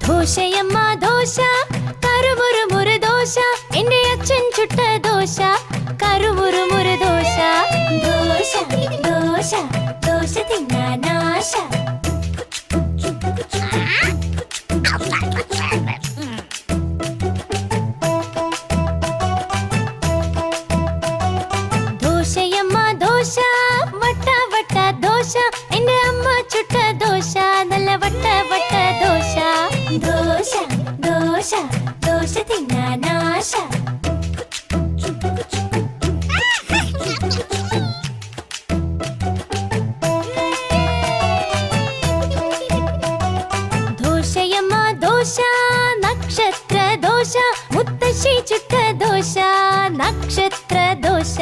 ദോശയമ്മ ദോശ കറുമുറുമുറു ദോശ എന്റെ അച്ഛൻ ചുട്ട ദോശ കറുമുറുമുറു ദോശ ദോശ ദോശ ദോശ തിന്നാനാശ ദോശയമ്മ ദോശ വട്ട വട്ട ദോശ എന്റെ അമ്മ ചുട്ട ദോശ നല്ല വട്ട വട്ട ദോശ ദോശ ദോശ ദോശ തിന്നാനാശ ദോശയമ്മ ദോശ നക്ഷത്ര ദോശ മുത്തശ്ശി ചുട്ട ദോശ നക്ഷത്ര ദോശ